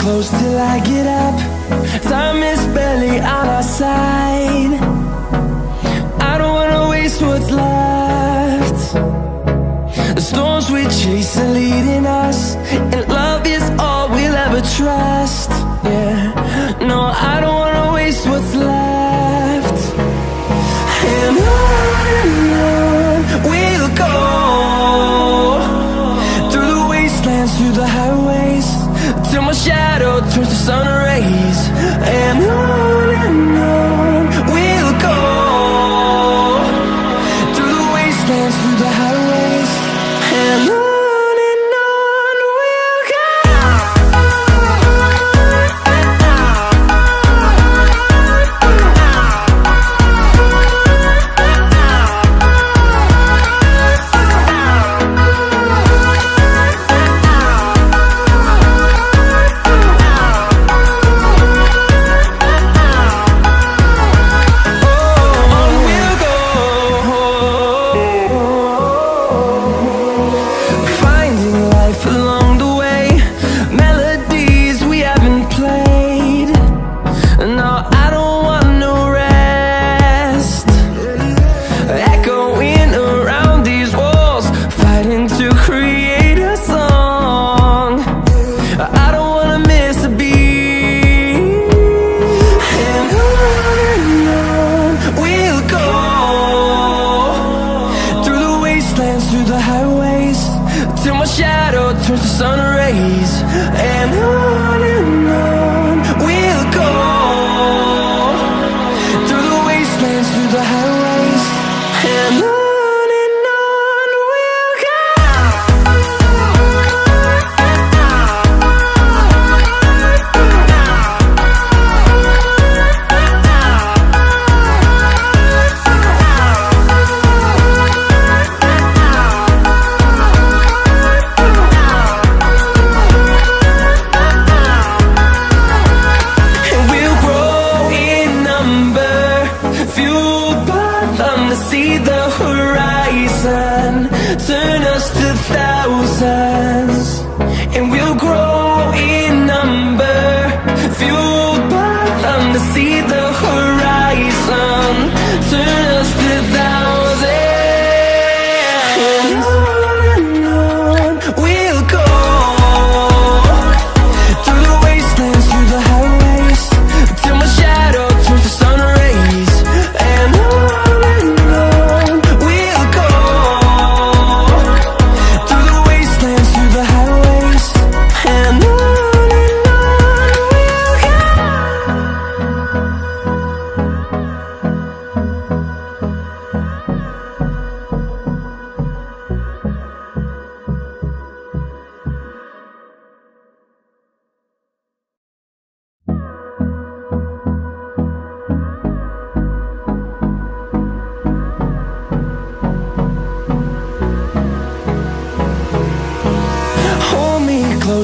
close till I get up. Time is barely on our side. I don't wanna waste what's left. The storms we chase are leading us, and love is all we'll ever trust. Yeah, no, I don't wanna waste what's left. And on we'll go, through the wastelands, through the highways, till my shadow turns to sun rays. And on we'll go, through the wastelands, through the highways, and on.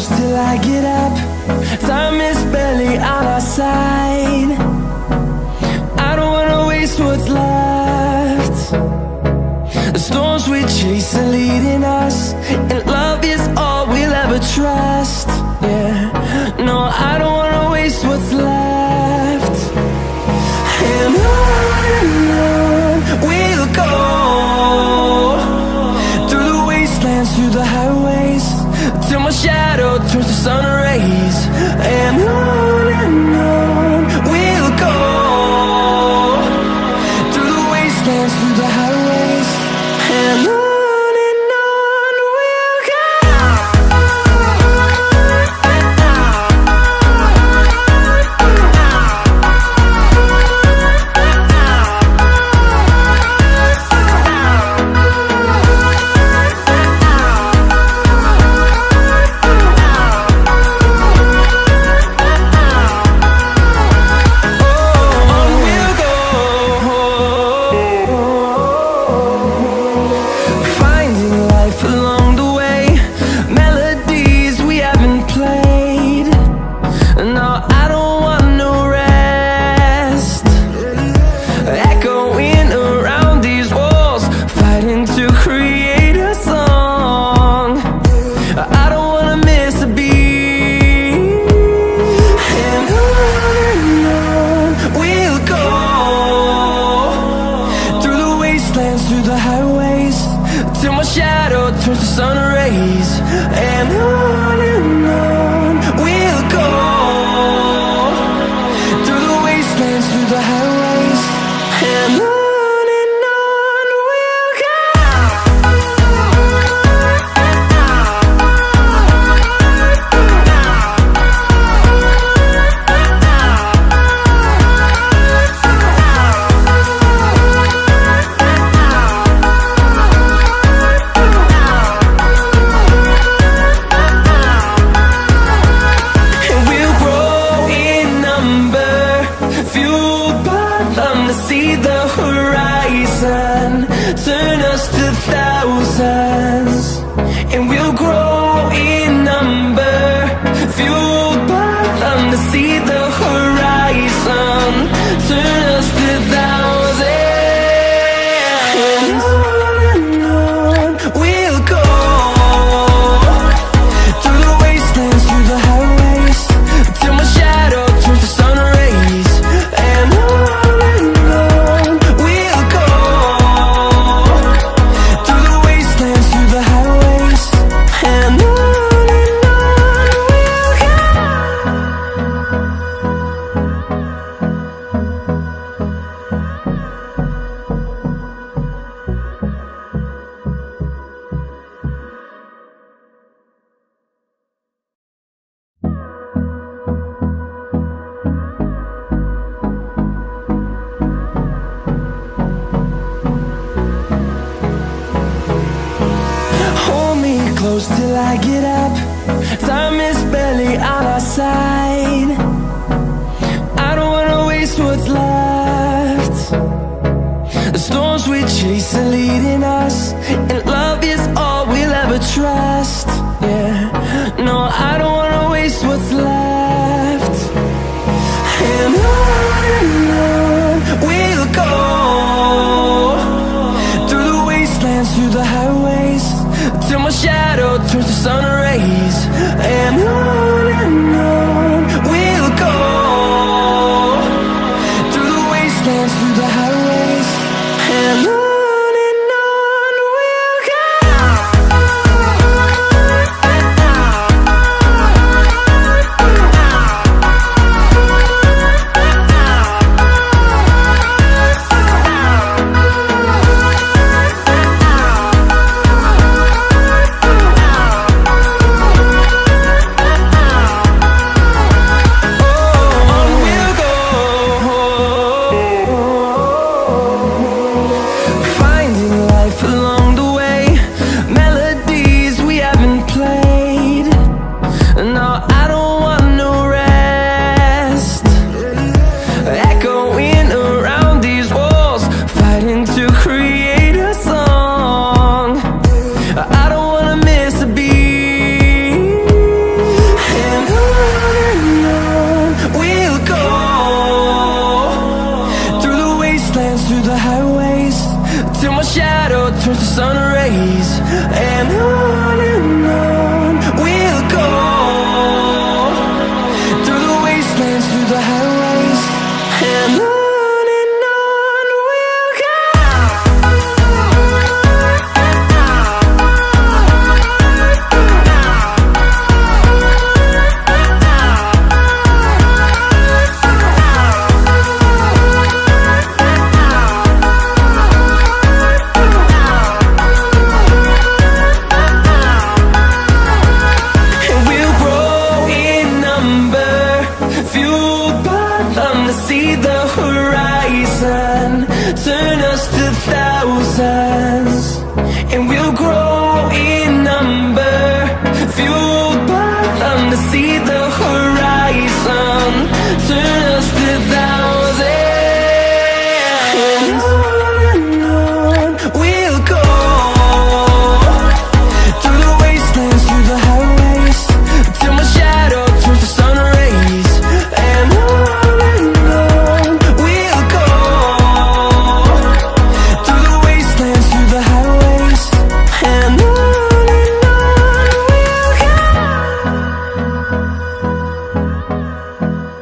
Till I get up, time is barely on our side. I don't wanna waste what's left. The storms we chase are leading us, and love is all we'll ever trust. Yeah, no, I don't wanna waste what's left. And on we'll go, through the wastelands, through the highways, till my shadow turns to sun rays. And on we'll go, through the wastelands, through the highways, and on we'll go. wastelands, through the highways, and on we'll go. See the horizon, turn us to thousands, and we'll grow in number, fueled by them. To see the horizon, turn us to thousands, and on we'll go, through the wastelands, through the highways, till my shadow turns to sun rays, and on. Close till I get up, time is barely on our side. I don't wanna waste what's left. The storms we chase are leading us, and love is all we'll ever trust. Yeah, no, I don't wanna waste what's left. And on we'll go, through the wastelands, through the highways, till my shadow turns to sun rays, and on we'll go, through the wastelands, through the highways, and on we'll go. Through the highways, till my shadow turns to sun rays, and on we'll go, through the wastelands, through the highways, and on we'll go. See the horizon, turn us to thousands, and we'll grow in number, fueled by them. To see the